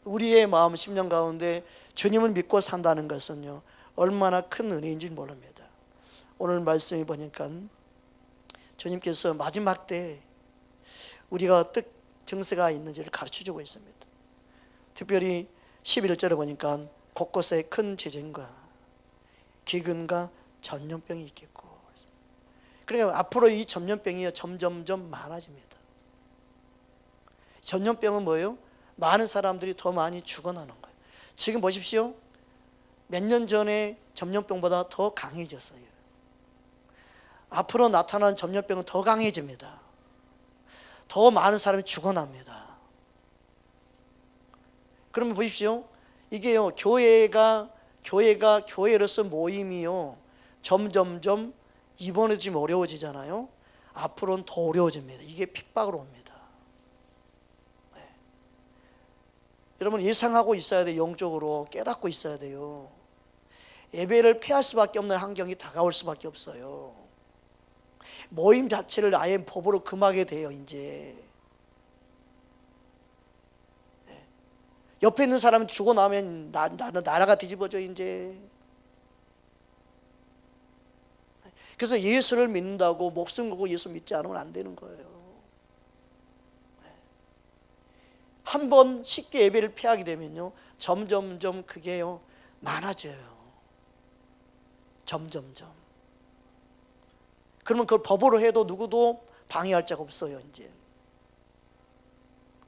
우리의 마음 심령 가운데 주님을 믿고 산다는 것은요, 얼마나 큰 은혜인지 모릅니다. 오늘 말씀이 보니까 주님께서 마지막 때 우리가 어떤 증세가 있는지를 가르쳐주고 있습니다. 특별히 11절에 보니까 곳곳에 큰 재정과 기근과 전염병이 있겠고, 그러니까 앞으로 이 전염병이 점점점 많아집니다. 전염병은 뭐예요? 많은 사람들이 더 많이 죽어나는 거예요. 지금 보십시오. 몇 년 전에 전염병보다 더 강해졌어요. 앞으로 나타나는 전염병은 더 강해집니다. 더 많은 사람이 죽어납니다. 그러면 보십시오. 이게요, 교회로서 모임이요, 점점점 이번에 좀 어려워지잖아요. 앞으로는 더 어려워집니다. 이게 핍박으로 옵니다. 네. 여러분 예상하고 있어야 돼요. 영적으로 깨닫고 있어야 돼요. 예배를 피할 수밖에 없는 환경이 다가올 수밖에 없어요. 모임 자체를 아예 법으로 금하게 돼요. 이제 옆에 있는 사람이 죽어 나면 나라가 뒤집어져 이제. 그래서 예수를 믿는다고 목숨 걸고 예수 믿지 않으면 안 되는 거예요. 한 번 쉽게 예배를 피하게 되면요, 점점점 그게요 많아져요. 점점점. 그러면 그걸 법으로 해도 누구도 방해할 자가 없어요. 이제.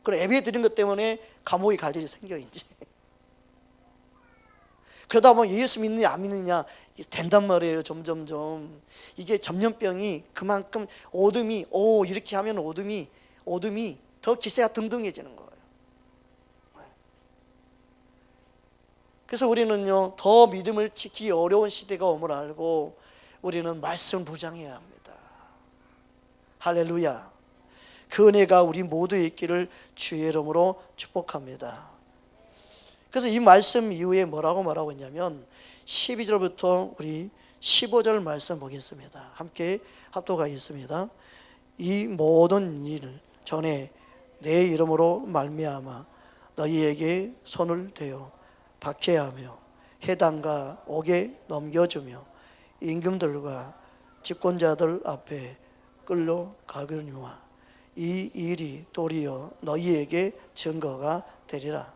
그럼 예배 드린 것 때문에 감옥에 갈 일이 생겨 이제. 그러다 보면 예수 믿느냐 안 믿느냐 된단 말이에요. 점점점. 이게 전염병이 그만큼 이렇게 하면 오둠이 더 기세가 등등해지는 거예요. 그래서 우리는요, 더 믿음을 지키기 어려운 시대가 옴을 알고 우리는 말씀을 무장해야 합니다. 할렐루야. 그 은혜가 우리 모두에 있기를 주의 이름으로 축복합니다. 그래서 이 말씀 이후에 뭐라고 말하고 있냐면 12절부터 우리 15절 말씀 보겠습니다. 함께 합독하겠습니다. 이 모든 일 전에 내 이름으로 말미암아 너희에게 손을 대어 박해하며 해당과 옥에 넘겨주며 임금들과 집권자들 앞에 끌려가거니와 이 일이 도리어 너희에게 증거가 되리라.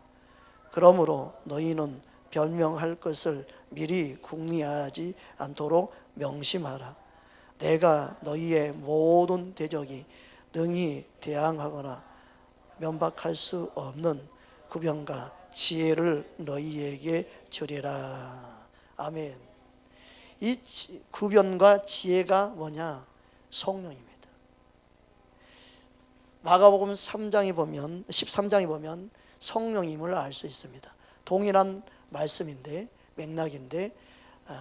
그러므로 너희는 변명할 것을 미리 궁리하지 않도록 명심하라. 내가 너희의 모든 대적이 능히 대항하거나 면박할 수 없는 구변과 지혜를 너희에게 주리라. 아멘. 이 구변과 지혜가 뭐냐? 성령입니다. 마가복음 13장에 보면 성령임을 알 수 있습니다. 동일한 말씀인데, 맥락인데,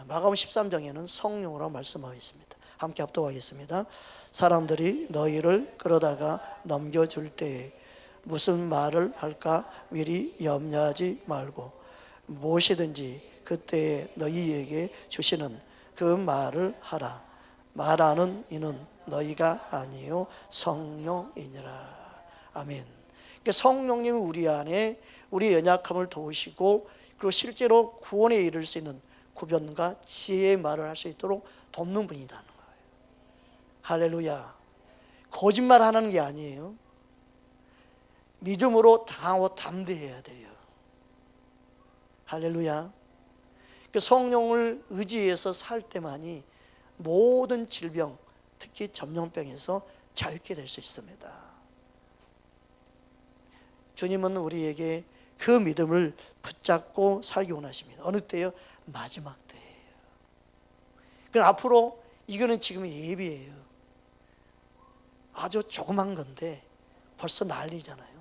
마가복음 13장에는 성령으로 말씀하고 있습니다. 함께 합독하겠습니다. 사람들이 너희를 끌어다가 넘겨줄 때에 무슨 말을 할까 미리 염려하지 말고 무엇이든지 그때에 너희에게 주시는 그 말을 하라. 말하는 이는 너희가 아니요 성령이니라. 아멘. 그러니까 성령님이 우리 안에 우리의 연약함을 도우시고, 그리고 실제로 구원에 이를 수 있는 구변과 지혜의 말을 할 수 있도록 돕는 분이라는 거예요. 할렐루야. 거짓말하는 게 아니에요. 믿음으로 당하고 담대해야 돼요. 할렐루야. 성령을 의지해서 살 때만이 모든 질병, 특히 전염병에서 자유케 될 수 있습니다. 주님은 우리에게 그 믿음을 붙잡고 살기 원하십니다. 어느 때요? 마지막 때예요. 그럼 앞으로 이거는 지금 예비예요. 아주 조그만 건데 벌써 난리잖아요.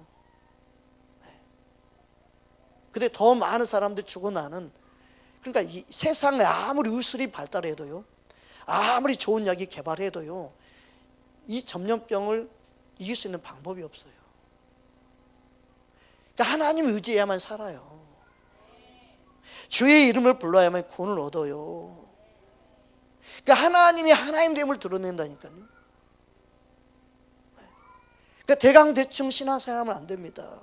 근데 더 많은 사람들이 죽어나는, 그러니까 이 세상에 아무리 의술이 발달해도요, 아무리 좋은 약이 개발해도요, 이 전염병을 이길 수 있는 방법이 없어요. 그러니까 하나님을 의지해야만 살아요. 주의 이름을 불러야만 구원을 얻어요. 그러니까 하나님이 하나님됨을 드러낸다니까요. 그러니까 대강대충 신앙생활하면 안 됩니다.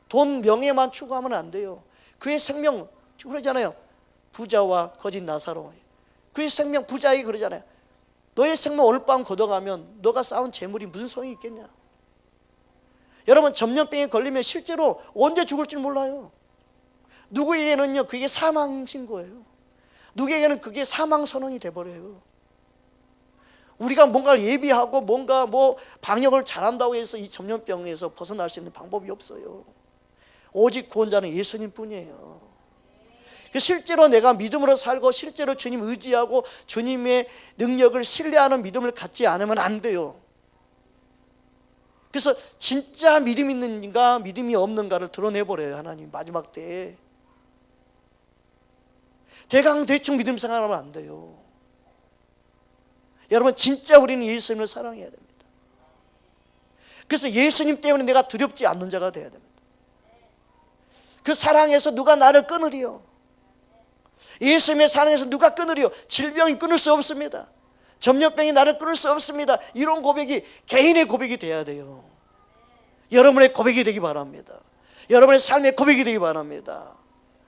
돈, 명예만 추구하면 안 돼요. 그의 생명, 그러잖아요. 부자와 거짓 나사로. 그의 생명, 부자에게 그러잖아요. 너의 생명 오늘 밤 걷어가면 너가 쌓은 재물이 무슨 소용이 있겠냐. 여러분, 전염병에 걸리면 실제로 언제 죽을지 몰라요. 누구에게는요 그게 사망 신고예요. 누구에게는 그게 사망 선언이 돼버려요. 우리가 뭔가를 예비하고 뭔가 방역을 잘한다고 해서 이 전염병에서 벗어날 수 있는 방법이 없어요. 오직 구원자는 예수님 뿐이에요. 실제로 내가 믿음으로 살고 실제로 주님 의지하고 주님의 능력을 신뢰하는 믿음을 갖지 않으면 안 돼요. 그래서 진짜 믿음 있는가 믿음이 없는가를 드러내버려요. 하나님 마지막 때에. 대강대충 믿음 생활하면 안 돼요. 여러분, 진짜 우리는 예수님을 사랑해야 됩니다. 그래서 예수님 때문에 내가 두렵지 않는 자가 되어야 됩니다. 그 사랑에서 누가 나를 끊으리요? 예수님의 사랑에서 누가 끊으리요? 질병이 끊을 수 없습니다. 전염병이 나를 끊을 수 없습니다. 이런 고백이 개인의 고백이 돼야 돼요. 여러분의 고백이 되기 바랍니다. 여러분의 삶의 고백이 되기 바랍니다.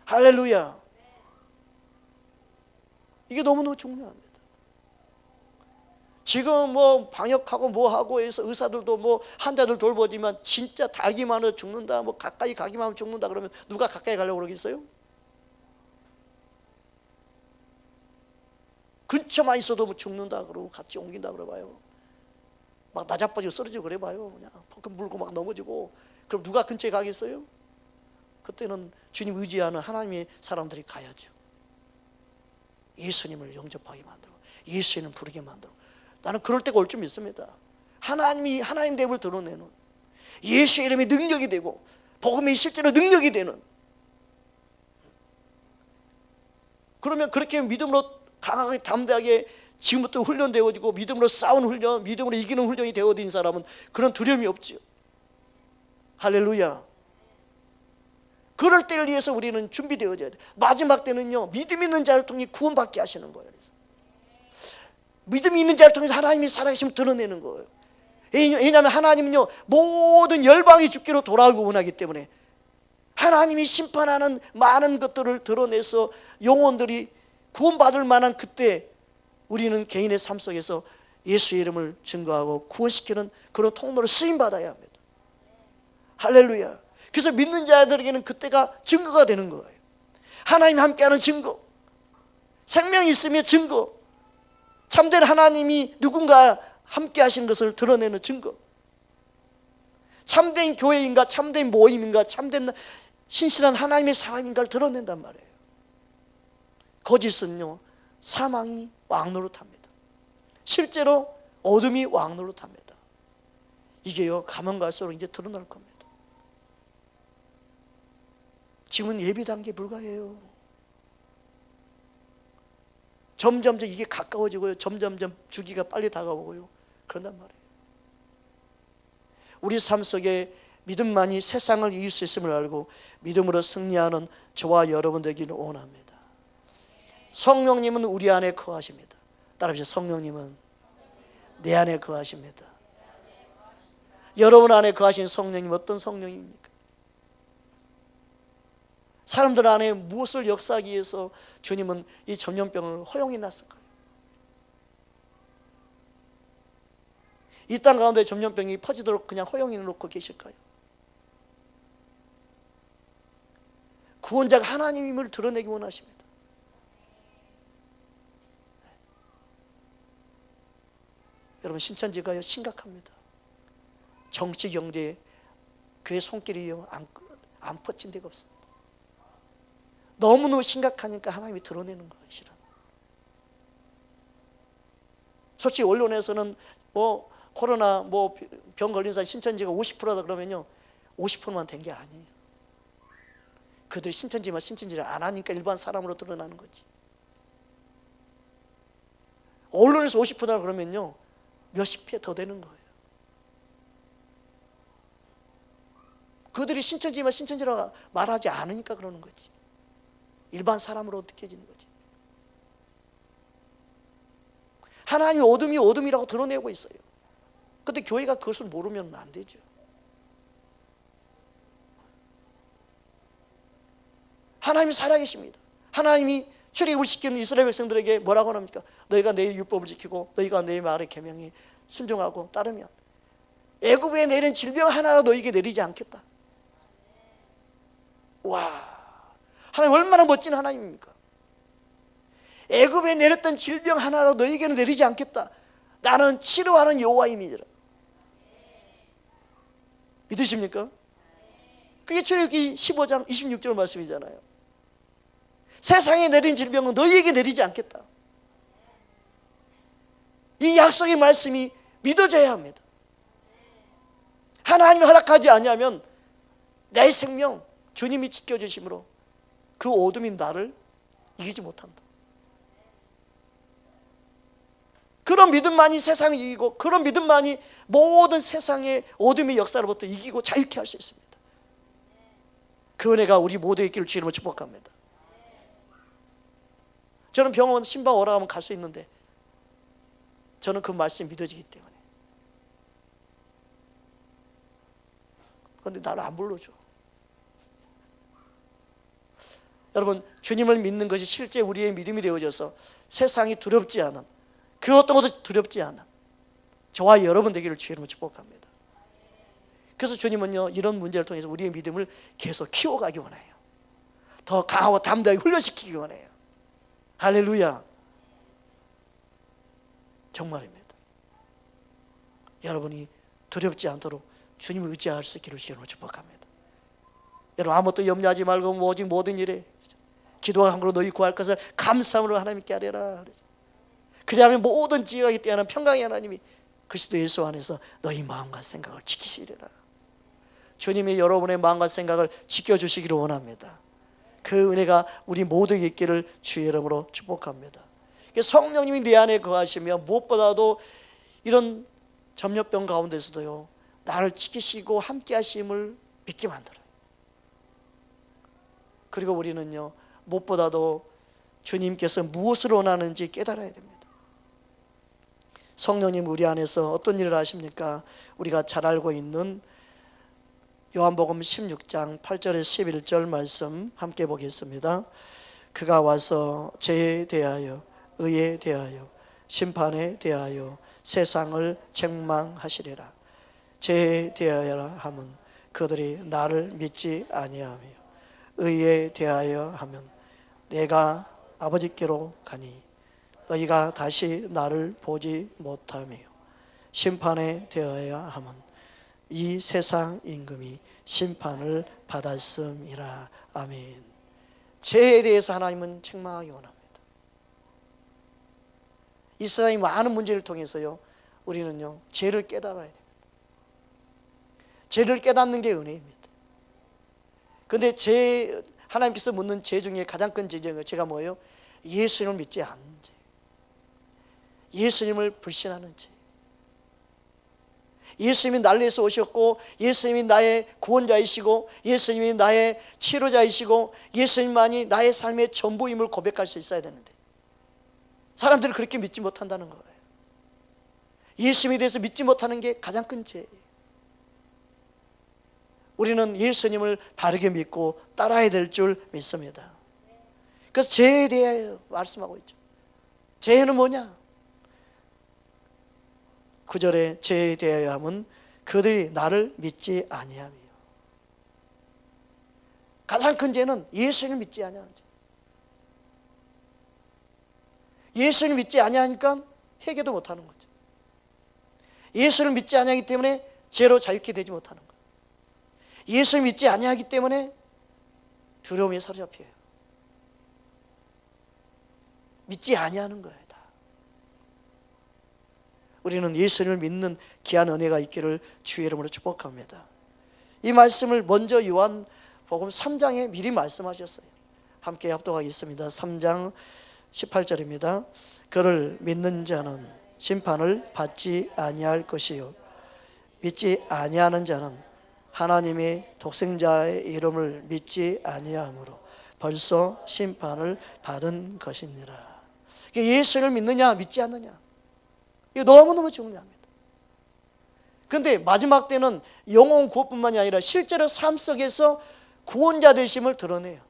할렐루야. 이게 너무너무 중요합니다. 지금 방역하고 하고 해서 의사들도 환자들 돌보지만 진짜 달기만 해도 죽는다, 가까이 가기만 하면 죽는다 그러면 누가 가까이 가려고 그러겠어요? 근처만 있어도 죽는다 그러고 같이 옮긴다 그래봐요. 막 나자빠지고 쓰러지고 그래봐요. 그냥 포크 물고 막 넘어지고. 그럼 누가 근처에 가겠어요? 그때는 주님 의지하는 하나님의 사람들이 가야죠. 예수님을 영접하게 만들고 예수님을 부르게 만들고. 나는 그럴 때가 올 줄 믿습니다. 하나님이 하나님 됨을 드러내는, 예수의 이름이 능력이 되고 복음이 실제로 능력이 되는, 그러면 그렇게 믿음으로 강하게 담대하게 지금부터 훈련되어지고 믿음으로 싸운 훈련, 믿음으로 이기는 훈련이 되어진 사람은 그런 두려움이 없지요. 할렐루야. 그럴 때를 위해서 우리는 준비되어져야 돼. 마지막 때는요 믿음 있는 자를 통해 구원받게 하시는 거예요. 그래서 믿음이 있는 자를 통해서 하나님이 살아계심을 드러내는 거예요. 왜냐하면 하나님은요 모든 열방이 죽기로 돌아오고 원하기 때문에 하나님이 심판하는 많은 것들을 드러내서 영혼들이 구원받을 만한 그때 우리는 개인의 삶 속에서 예수의 이름을 증거하고 구원시키는 그런 통로를 쓰임받아야 합니다. 할렐루야. 그래서 믿는 자들에게는 그때가 증거가 되는 거예요. 하나님이 함께하는 증거, 생명이 있으며 증거, 참된 하나님이 누군가 함께 하시는 것을 드러내는 증거, 참된 교회인가 참된 모임인가 참된 신실한 하나님의 사람인가를 드러낸단 말이에요. 거짓은요 사망이 왕노릇합니다. 실제로 어둠이 왕노릇합니다. 이게요 가면 갈수록 이제 드러날 겁니다. 지금은 예비 단계에 불과해요. 점점점 이게 가까워지고요, 점점점 주기가 빨리 다가오고요, 그런단 말이에요. 우리 삶 속에 믿음만이 세상을 이길 수 있음을 알고 믿음으로 승리하는 저와 여러분 되기를 원합니다. 성령님은 우리 안에 거하십니다. 따라합시다. 성령님은 내 안에 거하십니다. 여러분 안에 거하신 성령님 어떤 성령입니까? 사람들 안에 무엇을 역사하기 위해서 주님은 이 전염병을 허용해 놨을까요? 이 땅 가운데 전염병이 퍼지도록 그냥 허용해 놓고 계실까요? 구원자가 하나님임을 드러내기 원하십니다. 여러분, 신천지가요 심각합니다. 정치, 경제, 그의 손길이요 안 퍼진 데가 없습니다. 너무너무 심각하니까 하나님이 드러내는 거예요. 실은 솔직히 언론에서는 코로나 병 걸린 사람 신천지가 50%다 그러면요 50%만 된 게 아니에요. 그들이 신천지만 신천지를 안 하니까 일반 사람으로 드러나는 거지. 언론에서 50%다 그러면요 몇십 배 더 되는 거예요. 그들이 신천지만 신천지라고 말하지 않으니까 그러는 거지. 일반 사람으로 느껴지는 거지. 하나님이 어둠이 어둠이라고 드러내고 있어요. 근데 교회가 그것을 모르면 안 되죠. 하나님이 살아계십니다. 하나님이 출애굽을 시키는 이스라엘 백성들에게 뭐라고 합니까? 너희가 내 율법을 지키고 너희가 내 말의 계명에 순종하고 따르면 애굽에 내린 질병 하나라도 너희에게 내리지 않겠다. 와, 하나님 얼마나 멋진 하나님입니까? 애굽에 내렸던 질병 하나라도 너희에게는 내리지 않겠다. 나는 치료하는 여호와임이니라. 믿으십니까? 그게 출애굽기 15장 26절 말씀이잖아요. 세상에 내린 질병은 너희에게 내리지 않겠다. 이 약속의 말씀이 믿어져야 합니다. 하나님이 허락하지 않으면 내 생명 주님이 지켜주심으로 그 어둠이 나를 이기지 못한다. 그런 믿음만이 세상을 이기고, 그런 믿음만이 모든 세상의 어둠의 역사로부터 이기고 자유케 할 수 있습니다. 그 은혜가 우리 모두의 길을 주님으로 축복합니다. 저는 병원 신방 오라 하면 갈 수 있는데 저는 그 말씀이 믿어지기 때문에. 그런데 나를 안 불러줘. 여러분, 주님을 믿는 것이 실제 우리의 믿음이 되어져서 세상이 두렵지 않은, 그 어떤 것도 두렵지 않은 저와 여러분 되기를 주님으로 축복합니다. 그래서 주님은요, 이런 문제를 통해서 우리의 믿음을 계속 키워가기 원해요. 더 강하고 담대하게 훈련시키기 원해요. 할렐루야. 정말입니다. 여러분이 두렵지 않도록 주님을 의지할 수 있기를 주님으로 축복합니다. 여러분, 아무것도 염려하지 말고 오직 모든 일에 기도와 함으로 너희 구할 것을 감사함으로 하나님께 아뢰라. 그리하면 모든 지혜가 뛰어난 평강의 하나님이 그리스도 예수 안에서 너희 마음과 생각을 지키시리라. 주님이 여러분의 마음과 생각을 지켜주시기를 원합니다. 그 은혜가 우리 모두에게 있기를 주의 이름으로 축복합니다. 성령님이 내 안에 거하시면 무엇보다도 이런 점령병 가운데서도요, 나를 지키시고 함께 하심을 믿게 만들어요. 그리고 우리는요, 무엇보다도 주님께서 무엇을 원하는지 깨달아야 됩니다. 성령님 우리 안에서 어떤 일을 하십니까? 우리가 잘 알고 있는 요한복음 16장 8절에서 11절 말씀 함께 보겠습니다. 그가 와서 죄에 대하여, 의에 대하여, 심판에 대하여 세상을 책망하시리라. 죄에 대하여 하면 그들이 나를 믿지 아니하며, 의에 대하여 하면 내가 아버지께로 가니 너희가 다시 나를 보지 못하며, 심판에 대하여 하면 이 세상 임금이 심판을 받았음이라. 아멘. 죄에 대해서 하나님은 책망하기 원합니다. 이 세상의 많은 문제를 통해서요, 우리는요, 죄를 깨달아야 됩니다. 죄를 깨닫는 게 은혜입니다. 그런데 하나님께서 묻는 죄 중에 가장 큰 죄가 뭐예요? 예수님을 믿지 않는 죄, 예수님을 불신하는 죄. 예수님이 나를 위해서 오셨고, 예수님이 나의 구원자이시고, 예수님이 나의 치료자이시고, 예수님만이 나의 삶의 전부임을 고백할 수 있어야 되는데 사람들은 그렇게 믿지 못한다는 거예요. 예수님에 대해서 믿지 못하는 게 가장 큰 죄예요. 우리는 예수님을 바르게 믿고 따라야 될 줄 믿습니다. 그래서 죄에 대해 말씀하고 있죠. 죄는 뭐냐? 9절에 죄에 대하여 하면 그들이 나를 믿지 아니하며. 가장 큰 죄는 예수님을 믿지 아니하는 죄. 예수님을 믿지 아니하니까 회개도 못하는 거죠. 예수를 믿지 아니하기 때문에 죄로 자유케 되지 못하는 거예요. 예수를 믿지 아니하기 때문에 두려움에 사로잡혀요. 믿지 아니하는 거예요. 우리는 예수님을 믿는 귀한 은혜가 있기를 주의 이름으로 축복합니다. 이 말씀을 먼저 요한복음 3장에 미리 말씀하셨어요. 함께 합독하겠습니다. 3장 18절입니다. 그를 믿는 자는 심판을 받지 아니할 것이요, 믿지 아니하는 자는 하나님의 독생자의 이름을 믿지 아니하므로 벌써 심판을 받은 것이니라. 예수를 믿느냐 믿지 않느냐, 이거 너무너무 중요합니다. 그런데 마지막 때는 영혼 구원뿐만이 아니라 실제로 삶 속에서 구원자 되심을 드러내요.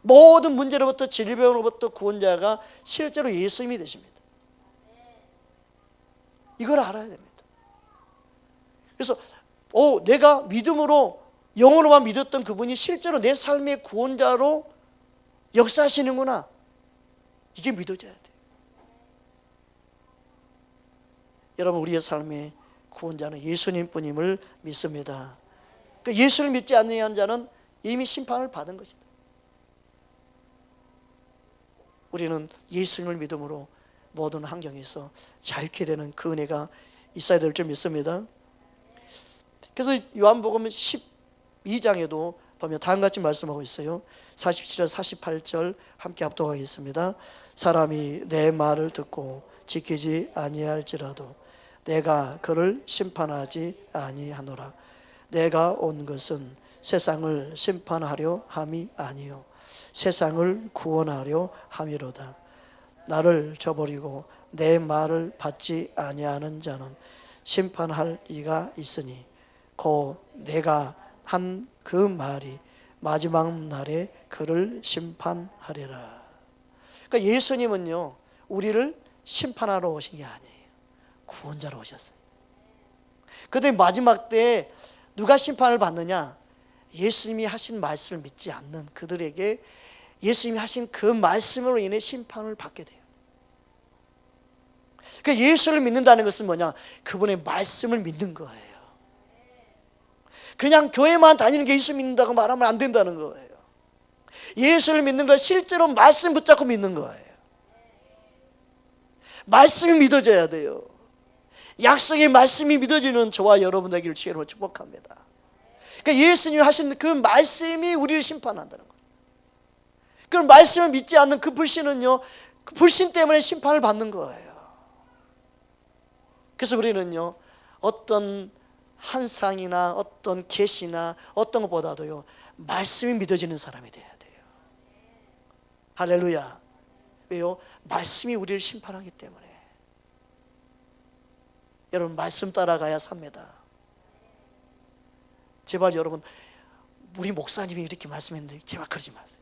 모든 문제로부터 질병으로부터 구원자가 실제로 예수님이 되십니다. 이걸 알아야 됩니다. 그래서 내가 믿음으로 영으로만 믿었던 그분이 실제로 내 삶의 구원자로 역사하시는구나. 이게 믿어져야 돼요. 여러분, 우리의 삶의 구원자는 예수님뿐임을 믿습니다. 그러니까 예수를 믿지 않는 자는 이미 심판을 받은 것이다. 우리는 예수님을 믿음으로 모든 환경에서 자유케 되는 그 은혜가 있어야 될 줄 믿습니다. 그래서 요한복음 12장에도 보면 다음같이 말씀하고 있어요. 47절 48절 함께 합독하겠습니다. 사람이 내 말을 듣고 지키지 아니할지라도 내가 그를 심판하지 아니하노라. 내가 온 것은 세상을 심판하려 함이 아니요 세상을 구원하려 함이로다. 나를 저버리고 내 말을 받지 아니하는 자는 심판할 이가 있으니 곧 내가 한 그 말이 마지막 날에 그를 심판하리라. 그러니까 예수님은요, 우리를 심판하러 오신 게 아니에요. 구원자로 오셨어요. 그런데 마지막 때에 누가 심판을 받느냐? 예수님이 하신 말씀을 믿지 않는 그들에게 예수님이 하신 그 말씀으로 인해 심판을 받게 돼요. 그러니까 예수를 믿는다는 것은 뭐냐? 그분의 말씀을 믿는 거예요. 그냥 교회만 다니는 게 예수 믿는다고 말하면 안 된다는 거예요. 예수를 믿는 건 실제로 말씀 붙잡고 믿는 거예요. 말씀이 믿어져야 돼요. 약속의 말씀이 믿어지는 저와 여러분 되기를 주의로 축복합니다. 그러니까 예수님이 하신 그 말씀이 우리를 심판한다는 거예요. 그 말씀을 믿지 않는 그 불신은요, 그 불신 때문에 심판을 받는 거예요. 그래서 우리는요, 어떤 환상이나 어떤 계시나 어떤 것보다도요, 말씀이 믿어지는 사람이 돼야 돼요. 할렐루야. 왜요? 말씀이 우리를 심판하기 때문에. 여러분, 말씀 따라가야 삽니다. 제발 여러분, 우리 목사님이 이렇게 말씀했는데 제발 그러지 마세요.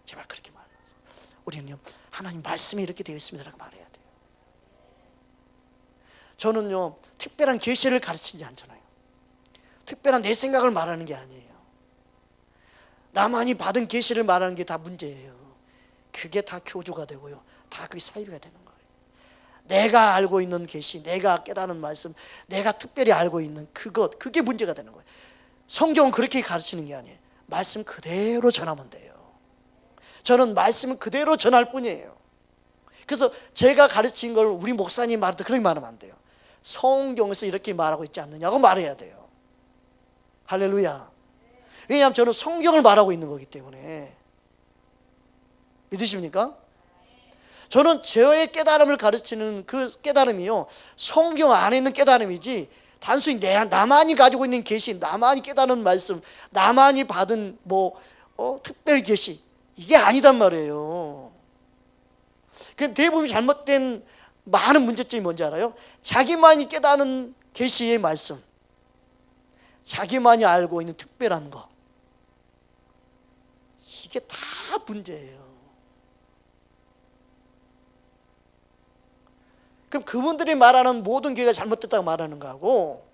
제발 그렇게 말하세요. 우리는요, 하나님 말씀이 이렇게 되어 있습니다라고 말해야 돼요. 저는요, 특별한 계시를 가르치지 않잖아요. 특별한 내 생각을 말하는 게 아니에요. 나만이 받은 계시를 말하는 게 다 문제예요. 그게 다 교조가 되고요, 다 그게 사이비가 되는 거예요. 내가 알고 있는 계시, 내가 깨닫는 말씀, 내가 특별히 알고 있는 그것, 그게 문제가 되는 거예요. 성경은 그렇게 가르치는 게 아니에요. 말씀 그대로 전하면 돼요. 저는 말씀을 그대로 전할 뿐이에요. 그래서 제가 가르친 걸 우리 목사님 말할 때 그렇게 말하면 안 돼요. 성경에서 이렇게 말하고 있지 않느냐고 말해야 돼요. 할렐루야. 왜냐하면 저는 성경을 말하고 있는 거기 때문에. 믿으십니까? 저는 저의 깨달음을 가르치는 그 깨달음이요, 성경 안에 있는 깨달음이지 단순히 나만이 가지고 있는 계시, 나만이 깨달은 말씀, 나만이 받은 특별 계시, 이게 아니단 말이에요. 그 대부분 잘못된 많은 문제점이 뭔지 알아요? 자기만이 깨닫는 계시의 말씀, 자기만이 알고 있는 특별한 거, 이게 다 문제예요. 그럼 그분들이 말하는 모든 교회가 잘못됐다고 말하는 거하고,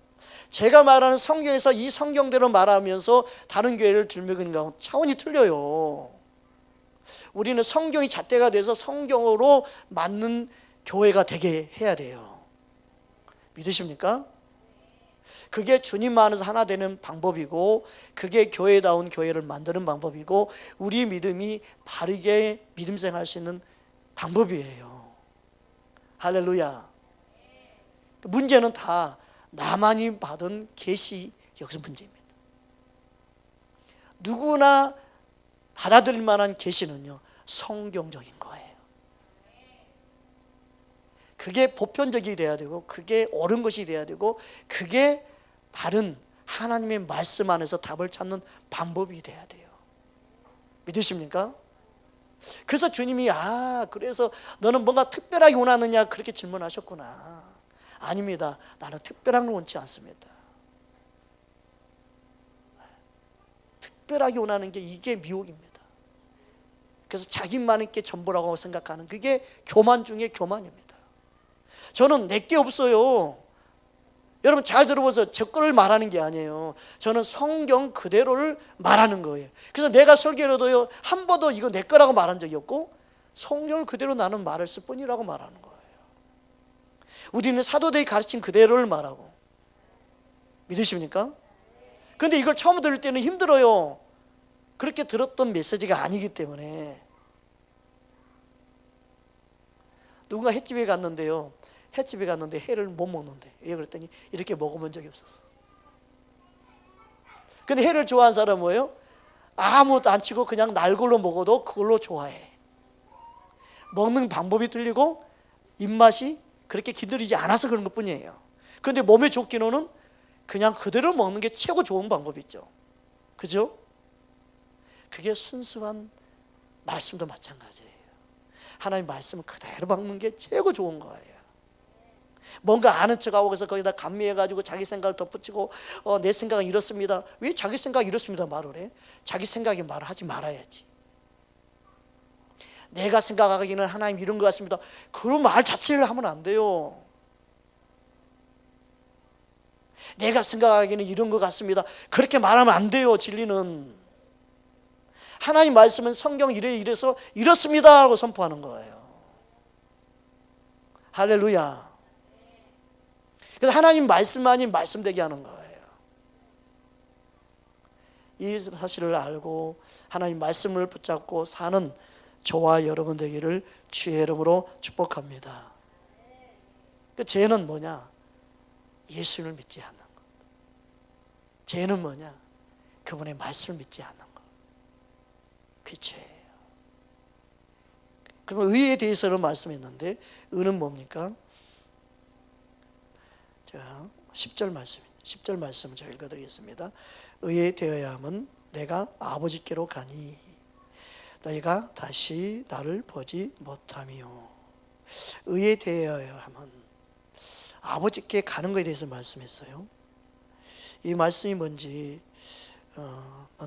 제가 말하는 성경에서 이 성경대로 말하면서 다른 교회를 들먹이는 거하고 차원이 틀려요. 우리는 성경이 잣대가 돼서 성경으로 맞는 교회가 되게 해야 돼요. 믿으십니까? 그게 주님 안에서 하나 되는 방법이고, 그게 교회다운 교회를 만드는 방법이고, 우리 믿음이 바르게 믿음 생활할 수 있는 방법이에요. 할렐루야. 문제는 다 나만이 받은 계시, 여기서 문제입니다. 누구나 받아들일 만한 계시는요, 성경적인 거예요. 그게 보편적이 돼야 되고, 그게 옳은 것이 돼야 되고, 그게 바른 하나님의 말씀 안에서 답을 찾는 방법이 돼야 돼요. 믿으십니까? 그래서 주님이 그래서 너는 뭔가 특별하게 원하느냐 그렇게 질문하셨구나. 아닙니다. 나는 특별한 걸 원치 않습니다. 특별하게 원하는 게 이게 미혹입니다. 그래서 자기만의 게 전부라고 생각하는 그게 교만 중에 교만입니다. 저는 내게 없어요. 여러분 잘 들어보세요. 제 거를 말하는 게 아니에요. 저는 성경 그대로를 말하는 거예요. 그래서 내가 설교로도요 한 번도 이거 내 거라고 말한 적이 없고 성경을 그대로 나는 말했을 뿐이라고 말하는 거예요. 우리는 사도들이 가르친 그대로를 말하고. 믿으십니까? 그런데 이걸 처음 들을 때는 힘들어요. 그렇게 들었던 메시지가 아니기 때문에. 누군가 횟집에 갔는데요, 횟집에 갔는데 회를 못 먹는데, 왜 그랬더니 이렇게 먹어본 적이 없었어. 근데 회를 좋아하는 사람은 뭐예요? 아무것도 안 치고 그냥 날골로 먹어도 그걸로 좋아해. 먹는 방법이 틀리고 입맛이 그렇게 기다리지 않아서 그런 것 뿐이에요. 그런데 몸에 좋기로는 그냥 그대로 먹는 게 최고 좋은 방법이죠. 그죠? 그게 순수한 말씀도 마찬가지예요. 하나님 말씀을 그대로 먹는 게 최고 좋은 거예요. 뭔가 아는 척하고 그래서 거기다 감미해가지고 자기 생각을 덧붙이고 내 생각은 이렇습니다. 왜 자기 생각이 이렇습니다 말을 해? 자기 생각에 말을 하지 말아야지. 내가 생각하기는 하나님 이런 것 같습니다. 그런 말 자체를 하면 안 돼요. 내가 생각하기는 이런 것 같습니다. 그렇게 말하면 안 돼요. 진리는 하나님 말씀은 성경 이래서 이렇습니다 하고 선포하는 거예요. 할렐루야. 그래서 하나님 말씀만이 말씀되게 하는 거예요. 이 사실을 알고 하나님 말씀을 붙잡고 사는 저와 여러분 되기를 주의 이름으로 축복합니다. 그 죄는 뭐냐? 예수를 믿지 않는 것. 죄는 뭐냐? 그분의 말씀을 믿지 않는 것. 그게 죄예요. 그러면 의에 대해서는 말씀했는데 의는 뭡니까? 자, 10절 말씀입니다. 10절 말씀을 제가 읽어드리겠습니다. 의에 되어야 함은 내가 아버지께로 가니 너희가 다시 나를 보지 못하며. 의에 대어야 함은 아버지께 가는 것에 대해서 말씀했어요. 이 말씀이 뭔지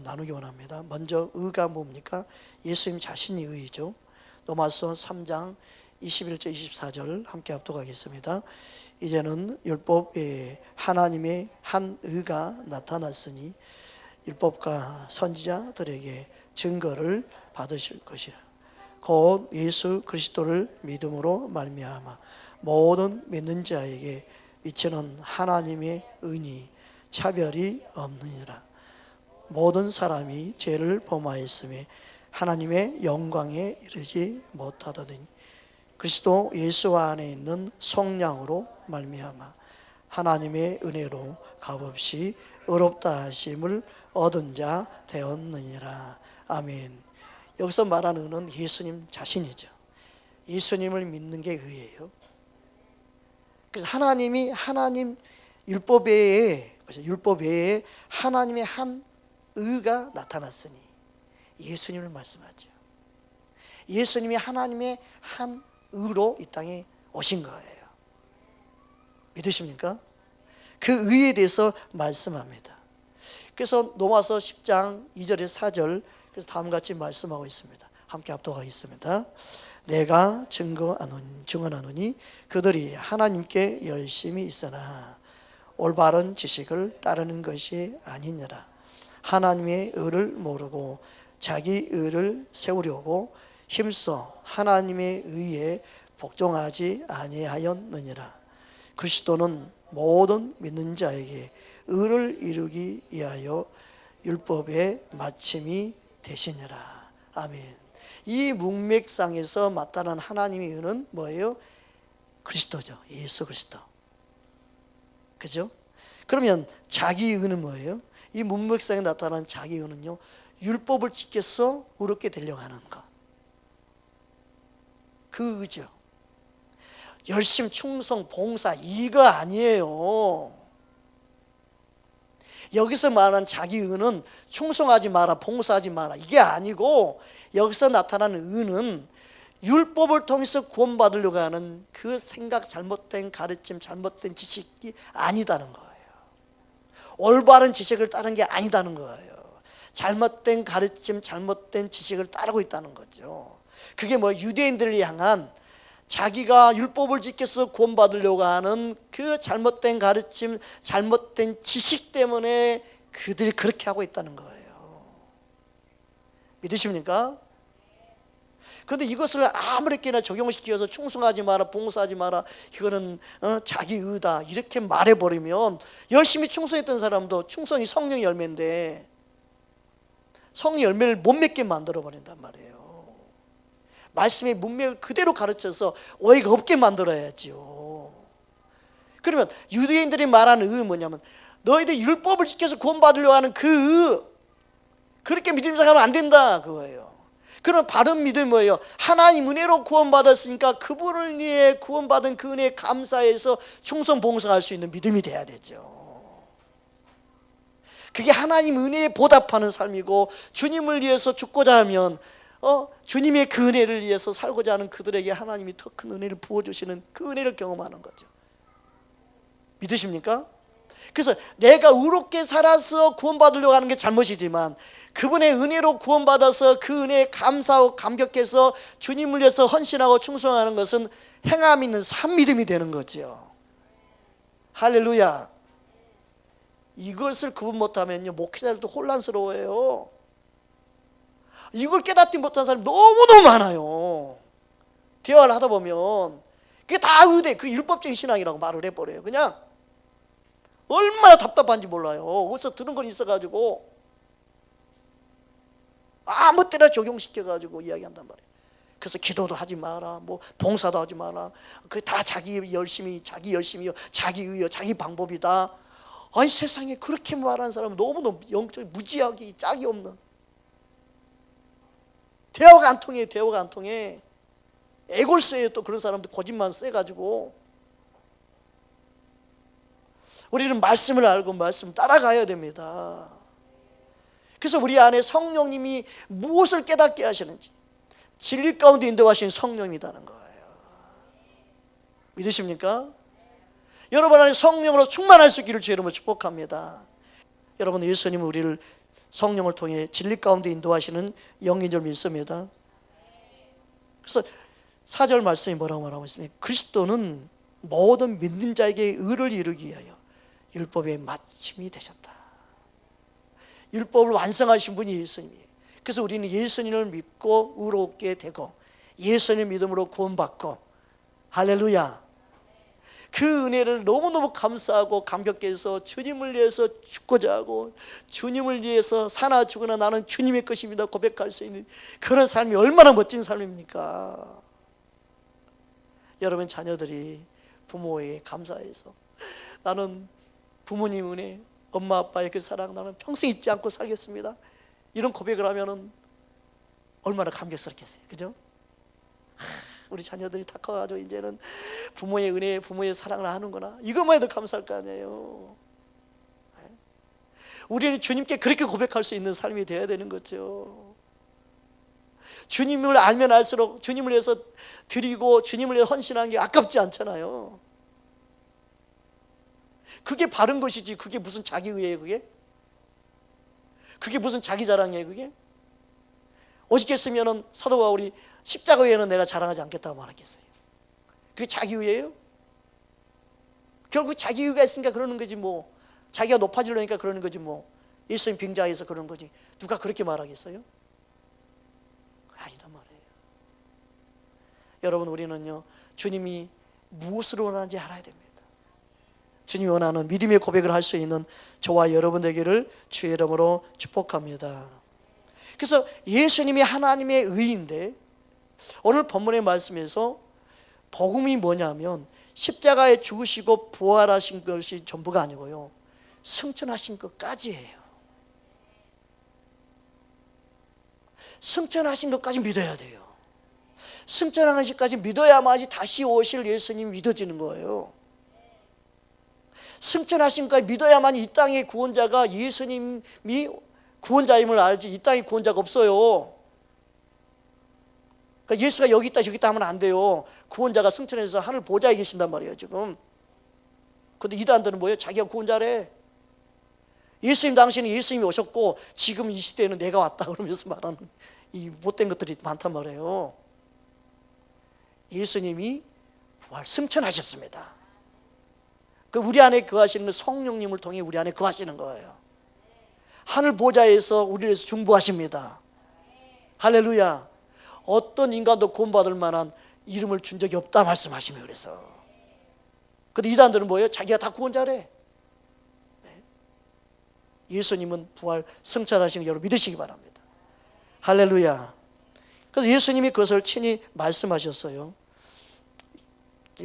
나누기 원합니다. 먼저 의가 뭡니까? 예수님 자신이 의이죠. 로마서 3장 21절 24절 함께 합독하겠습니다. 이제는 율법 외에 하나님의 한 의가 나타났으니 율법과 선지자들에게 증거를 받으실 것이라. 곧 예수 그리스도를 믿음으로 말미암아 모든 믿는 자에게 미치는 하나님의 은이 차별이 없느니라. 모든 사람이 죄를 범하였으며 하나님의 영광에 이르지 못하더니 그리스도 예수 안에 있는 성령으로 말미암아 하나님의 은혜로 값없이 의롭다 하심을 얻은 자 되었느니라. 아멘. 여기서 말하는 의는 예수님 자신이죠. 예수님을 믿는 게 의예요. 그래서 하나님이 하나님 율법 외에 하나님의 한 의가 나타났으니 예수님을 말씀하죠. 예수님이 하나님의 한 의로 이 땅에 오신 거예요. 믿으십니까? 그 의에 대해서 말씀합니다. 그래서 로마서 10장 2절에서 4절 그래서 다음과 같이 말씀하고 있습니다. 함께 합독하겠습니다. 내가 증언하노니 그들이 하나님께 열심히 있으나 올바른 지식을 따르는 것이 아니니라. 하나님의 의를 모르고 자기 의를 세우려고 힘써 하나님의 의에 복종하지 아니하였느니라. 그리스도는 모든 믿는 자에게 의를 이루기 위하여 율법의 마침이 되시니라. 아멘. 이 문맥상에서 나타난 하나님의 의는 뭐예요? 그리스도죠. 예수 그리스도. 그죠? 그러면 자기 의는 뭐예요? 이 문맥상에 나타난 자기 의는요, 율법을 지켜서 의롭게 되려고 하는 것. 그 의죠. 열심, 충성, 봉사 이거 아니에요. 여기서 말하는 자기 의는 충성하지 마라, 봉사하지 마라 이게 아니고, 여기서 나타나는 의는 율법을 통해서 구원받으려고 하는 그 생각, 잘못된 가르침, 잘못된 지식이 아니다는 거예요. 올바른 지식을 따르는 게 아니다는 거예요. 잘못된 가르침, 잘못된 지식을 따르고 있다는 거죠. 그게 뭐 유대인들을 향한 자기가 율법을 지켜서 구원받으려고 하는 그 잘못된 가르침, 잘못된 지식 때문에 그들이 그렇게 하고 있다는 거예요. 믿으십니까? 그런데 이것을 아무렇게나 적용시켜서 충성하지 마라, 봉사하지 마라, 이거는 자기 의다 이렇게 말해버리면 열심히 충성했던 사람도 충성이 성령의 열매인데 성의 열매를 못 맺게 만들어버린단 말이에요. 말씀의 문맥을 그대로 가르쳐서 오해가 없게 만들어야지요. 그러면 유대인들이 말하는 의는 뭐냐면 너희들 율법을 지켜서 구원받으려고 하는 그렇게 믿음 생활하면 안 된다 그거예요. 그럼 바른 믿음이 뭐예요? 하나님 은혜로 구원받았으니까 그분을 위해 구원받은 그 은혜에 감사해서 충성 봉사할 수 있는 믿음이 돼야 되죠. 그게 하나님 은혜에 보답하는 삶이고 주님을 위해서 죽고자 하면 주님의 그 은혜를 위해서 살고자 하는 그들에게 하나님이 더 큰 은혜를 부어주시는 그 은혜를 경험하는 거죠. 믿으십니까? 그래서 내가 의롭게 살아서 구원받으려고 하는 게 잘못이지만 그분의 은혜로 구원받아서 그 은혜에 감사하고 감격해서 주님을 위해서 헌신하고 충성하는 것은 행함 있는 산 믿음이 되는 거죠. 할렐루야. 이것을 구분 못하면요 목회자들도 혼란스러워해요. 이걸 깨닫지 못한 사람이 너무너무 많아요. 대화를 하다 보면 그게 다 의대, 그 율법적인 신앙이라고 말을 해버려요. 그냥 얼마나 답답한지 몰라요. 어디서 들은 건 있어가지고 아무 때나 적용시켜가지고 이야기한단 말이에요. 그래서 기도도 하지 마라, 뭐 봉사도 하지 마라, 그게 다 자기 열심이요, 자기 의요, 자기 방법이다. 아니 세상에 그렇게 말하는 사람은 너무너무 영적인 무지하기 짝이 없는, 대화가 안 통해. 대화가 안 통해. 애골쇠예요. 또 그런 사람들 거짓말 써가지고. 우리는 말씀을 알고 말씀 따라가야 됩니다. 그래서 우리 안에 성령님이 무엇을 깨닫게 하시는지 진리 가운데 인도하신 성령이라는 거예요. 믿으십니까? 여러분 안에 성령으로 충만할 수 있기를 주의 이름으로 축복합니다. 여러분 예수님은 우리를 성령을 통해 진리 가운데 인도하시는 영인 줄 믿습니다. 그래서 4절 말씀이 뭐라고 말하고 있습니까? 그리스도는 모든 믿는 자에게 의를 이루기 위하여 율법의 마침이 되셨다. 율법을 완성하신 분이 예수님이에요. 그래서 우리는 예수님을 믿고 의롭게 되고 예수님 믿음으로 구원받고, 할렐루야, 그 은혜를 너무너무 감사하고 감격해서 주님을 위해서 죽고자 하고 주님을 위해서 사나 죽으나 나는 주님의 것입니다 고백할 수 있는 그런 삶이 얼마나 멋진 삶입니까? 여러분 자녀들이 부모에게 감사해서 나는 부모님 은혜, 엄마 아빠의 그 사랑 나는 평생 잊지 않고 살겠습니다, 이런 고백을 하면은 얼마나 감격스럽겠어요. 그죠? 우리 자녀들이 다 커가지고 이제는 부모의 은혜, 부모의 사랑을 하는구나, 이것만 해도 감사할 거 아니에요. 우리는 주님께 그렇게 고백할 수 있는 삶이 되어야 되는 거죠. 주님을 알면 알수록 주님을 위해서 드리고 주님을 위해서 헌신하는 게 아깝지 않잖아요. 그게 바른 것이지 그게 무슨 자기의예요? 그게 무슨 자기 자랑이에요? 그게 오직했으면 사도 바울이 십자가 외에는 내가 자랑하지 않겠다고 말하겠어요. 그게 자기의예요? 결국 자기의가 있으니까 그러는 거지 뭐. 자기가 높아지려니까 그러는 거지 뭐. 예수님 빙자해서 그러는 거지. 누가 그렇게 말하겠어요? 아니란 말이에요. 여러분 우리는요 주님이 무엇을 원하는지 알아야 됩니다. 주님이 원하는 믿음의 고백을 할 수 있는 저와 여러분 되기를 주의 이름으로 축복합니다. 그래서 예수님이 하나님의 의인데 오늘 본문의 말씀에서 복음이 뭐냐면 십자가에 죽으시고 부활하신 것이 전부가 아니고요 승천하신 것까지예요. 승천하신 것까지 믿어야 돼요. 승천하신 것까지 믿어야만이 다시 오실 예수님이 믿어지는 거예요. 승천하신 것까지 믿어야만 이 땅의 구원자가 예수님이 구원자임을 알지 이 땅에 구원자가 없어요. 그러니까 예수가 여기 있다 저기 있다 하면 안 돼요. 구원자가 승천해서 하늘 보좌에 계신단 말이에요 지금. 근데 이단들은 뭐예요? 자기가 구원자래. 예수님 당시에는 예수님이 오셨고 지금 이 시대에는 내가 왔다 그러면서 말하는 이 못된 것들이 많단 말이에요. 예수님이 부활 승천하셨습니다. 그 우리 안에 거하시는 성령님을 통해 우리 안에 거하시는 거예요. 하늘 보좌에서 우리를 위해서 중보하십니다. 할렐루야. 어떤 인간도 구원받을 만한 이름을 준 적이 없다 말씀하시며 그래서. 근데 이단들은 뭐예요? 자기가 다 구원자래. 예수님은 부활 승천하신 거 여러분 믿으시기 바랍니다. 할렐루야. 그래서 예수님이 그것을 친히 말씀하셨어요.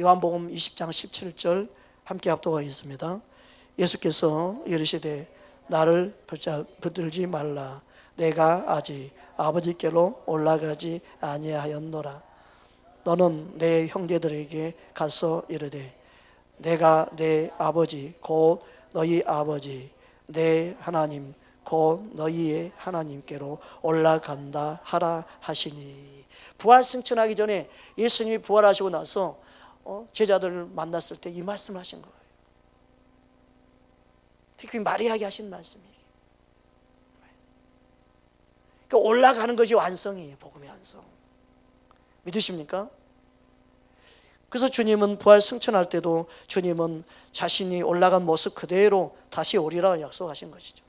요한복음 20장 17절 함께 합독하겠습니다. 예수께서 이르시되 나를 붙들지 말라. 내가 아직 아버지께로 올라가지 아니하였노라. 너는 내 형제들에게 가서 이르되 내가 내 아버지 곧 너희 아버지 내 하나님 곧 너희의 하나님께로 올라간다 하라 하시니. 부활 승천하기 전에 예수님이 부활하시고 나서 제자들을 만났을 때 이 말씀을 하신 거예요. 특히 마리아에게 하신 말씀이에요. 그러니까 올라가는 것이 완성이에요. 복음의 완성. 믿으십니까? 그래서 주님은 부활 승천할 때도 주님은 자신이 올라간 모습 그대로 다시 오리라 약속하신 것이죠.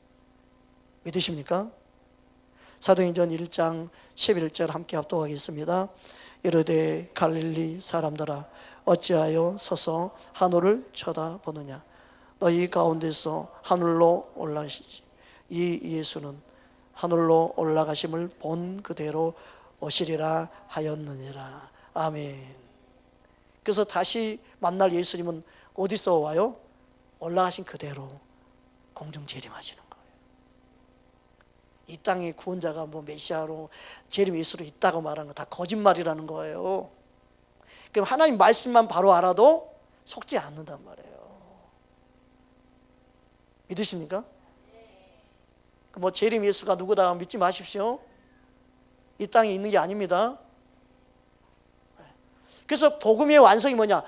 믿으십니까? 사도행전 1장 11절 함께 합독하겠습니다. 이르되 갈릴리 사람들아 어찌하여 서서 하늘을 쳐다보느냐. 너희 가운데서 하늘로 올라가시지. 이 예수는 하늘로 올라가심을 본 그대로 오시리라 하였느니라. 아멘. 그래서 다시 만날 예수님은 어디서 와요? 올라가신 그대로 공중 재림하시는 거예요. 이 땅에 구원자가 뭐 메시아로 재림 예수로 있다고 말하는 거 다 거짓말이라는 거예요. 그럼 하나님 말씀만 바로 알아도 속지 않는단 말이에요. 믿으십니까? 뭐 재림 예수가 누구다 믿지 마십시오. 이 땅에 있는 게 아닙니다. 그래서 복음의 완성이 뭐냐?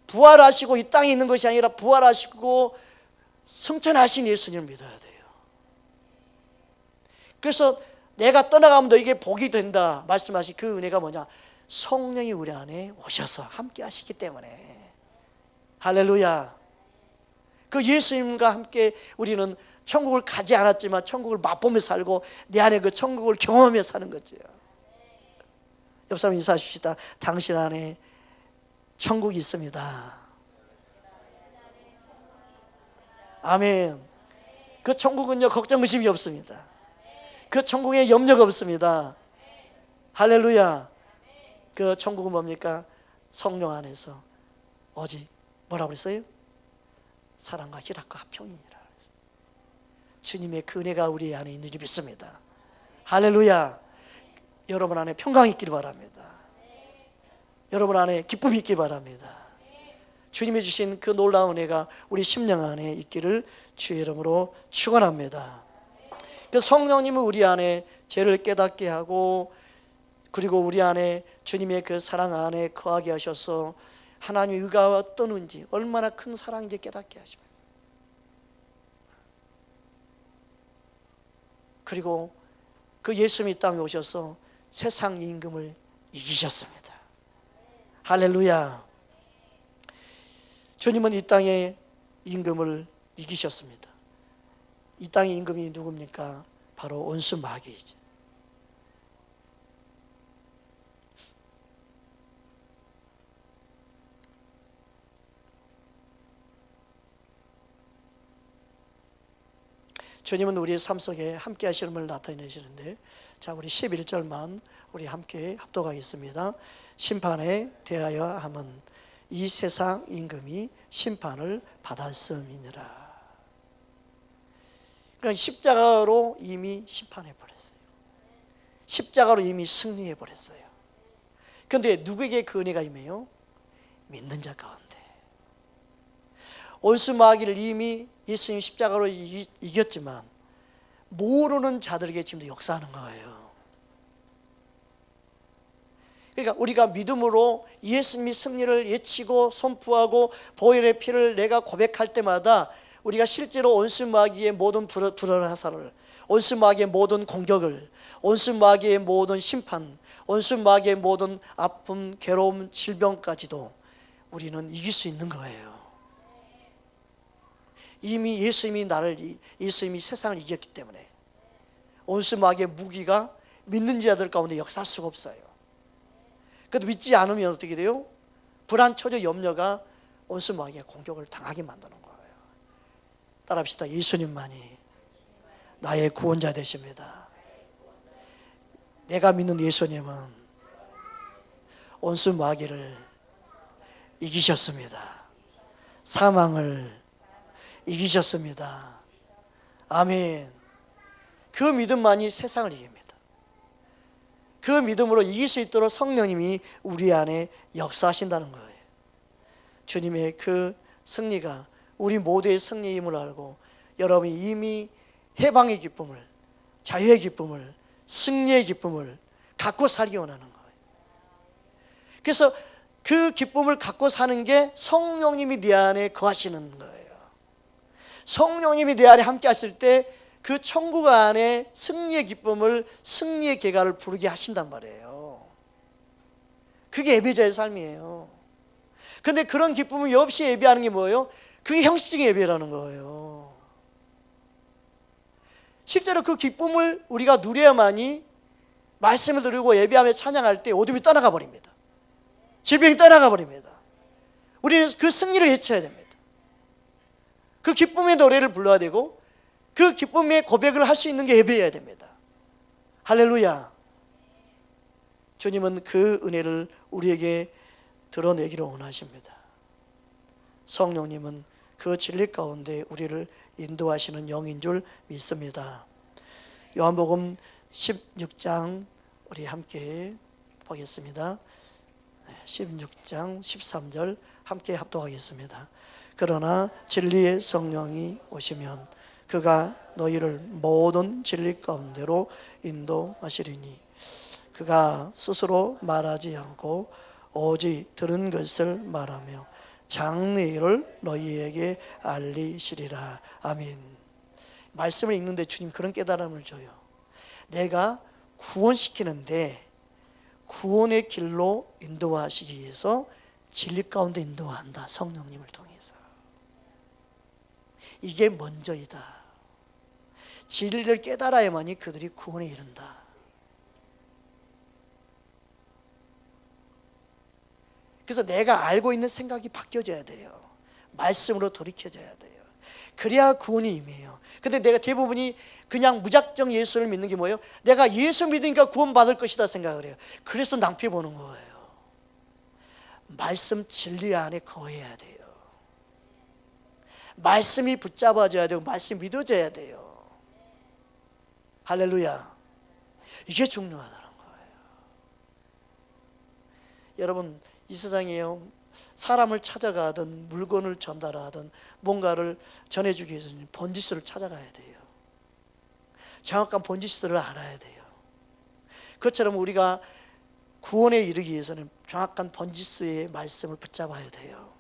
부활하시고 이 땅에 있는 것이 아니라 부활하시고 승천하신 예수님을 믿어야 돼요. 그래서 내가 떠나가면 너에게 복이 된다 말씀하신 그 은혜가 뭐냐? 성령이 우리 안에 오셔서 함께 하시기 때문에. 할렐루야. 그 예수님과 함께 우리는 천국을 가지 않았지만 천국을 맛보며 살고 내 안에 그 천국을 경험하며 사는 거죠. 옆 사람 인사하십시다. 당신 안에 천국이 있습니다. 아멘. 그 천국은요 걱정 의심이 없습니다. 그 천국에 염려가 없습니다. 할렐루야. 그 천국은 뭡니까? 성령 안에서 오직 뭐라고 그랬어요? 사랑과 희락과 화평이니라. 주님의 그 은혜가 우리 안에 있는 줄 믿습니다. 할렐루야. 여러분 안에 평강이 있길 바랍니다. 여러분 안에 기쁨이 있길 바랍니다. 주님이 주신 그 놀라운 은혜가 우리 심령 안에 있기를 주의 이름으로 축원합니다. 그 성령님은 우리 안에 죄를 깨닫게 하고 그리고 우리 안에 주님의 그 사랑 안에 거하게 하셔서 하나님의 의가 어떠는지 얼마나 큰 사랑인지 깨닫게 하십니다. 그리고 그 예수님이 땅에 오셔서 세상 임금을 이기셨습니다. 할렐루야. 주님은 이 땅의 임금을 이기셨습니다. 이 땅의 임금이 누굽니까? 바로 원수 마귀이죠. 주님은 우리의 삶 속에 함께 하시는 나타내시는데, 자, 우리 11절만 우리 함께 합독하겠습니다. 심판에 대하여 함은 이 세상 임금이 심판을 받았음이니라. 그러니까 십자가로 이미 심판해 버렸어요. 십자가로 이미 승리해 버렸어요. 그런데 누구에게 그 은혜가 임해요? 믿는 자 가운데. 원수 마귀를 이미 예수님 십자가로 이겼지만 모르는 자들에게 지금도 역사하는 거예요. 그러니까 우리가 믿음으로 예수님이 승리를 외치고 선포하고 보혈의 피를 내가 고백할 때마다 우리가 실제로 온수 마귀의 모든 불안한 화살을, 온수 마귀의 모든 공격을, 온수 마귀의 모든 심판, 온수 마귀의 모든 아픔, 괴로움, 질병까지도 우리는 이길 수 있는 거예요. 이미 예수님이 세상을 이겼기 때문에 온수 마귀의 무기가 믿는 자들 가운데 역사할 수가 없어요. 그래도 믿지 않으면 어떻게 돼요? 불안, 초조, 염려가 온수 마귀의 공격을 당하게 만드는 거예요. 따라합시다. 예수님만이 나의 구원자 되십니다. 내가 믿는 예수님은 온수 마귀를 이기셨습니다. 사망을 이기셨습니다. 아멘. 그 믿음만이 세상을 이깁니다. 그 믿음으로 이길 수 있도록 성령님이 우리 안에 역사하신다는 거예요. 주님의 그 승리가 우리 모두의 승리임을 알고 여러분이 이미 해방의 기쁨을, 자유의 기쁨을, 승리의 기쁨을 갖고 살기 원하는 거예요. 그래서 그 기쁨을 갖고 사는 게 성령님이 내 안에 거하시는 거예요. 성령님이 내 안에 함께 하실 때 그 천국 안에 승리의 기쁨을, 승리의 계가를 부르게 하신단 말이에요. 그게 예배자의 삶이에요. 근데 그런 기쁨이 없이 예배하는 게 뭐예요? 그게 형식적인 예배라는 거예요. 실제로 그 기쁨을 우리가 누려야만이 말씀을 들고 예배하며 찬양할 때 어둠이 떠나가 버립니다. 질병이 떠나가 버립니다. 우리는 그 승리를 외쳐야 됩니다. 그 기쁨의 노래를 불러야 되고 그 기쁨의 고백을 할 수 있는 게 예배여야 됩니다. 할렐루야. 주님은 그 은혜를 우리에게 드러내기를 원하십니다. 성령님은 그 진리 가운데 우리를 인도하시는 영인 줄 믿습니다. 요한복음 16장 우리 함께 보겠습니다. 16장 13절 함께 합독하겠습니다. 그러나 진리의 성령이 오시면 그가 너희를 모든 진리 가운데로 인도하시리니 그가 스스로 말하지 않고 오직 들은 것을 말하며 장래일을 너희에게 알리시리라. 아멘. 말씀을 읽는데 주님 그런 깨달음을 줘요. 내가 구원시키는데 구원의 길로 인도하시기 위해서 진리 가운데 인도한다. 성령님을 통해서. 이게 먼저이다. 진리를 깨달아야만이 그들이 구원에 이른다. 그래서 내가 알고 있는 생각이 바뀌어져야 돼요. 말씀으로 돌이켜져야 돼요. 그래야 구원이 임해요. 근데 내가 대부분이 그냥 무작정 예수를 믿는 게 뭐예요? 내가 예수 믿으니까 구원받을 것이다 생각을 해요. 그래서 낭패 보는 거예요. 말씀 진리 안에 거해야 돼요. 말씀이 붙잡아져야 되고 말씀이 믿어져야 돼요. 할렐루야. 이게 중요하다는 거예요. 여러분, 이 세상에요, 사람을 찾아가든 물건을 전달하든 뭔가를 전해주기 위해서는 번지수를 찾아가야 돼요. 정확한 번지수를 알아야 돼요. 그것처럼 우리가 구원에 이르기 위해서는 정확한 번지수의 말씀을 붙잡아야 돼요.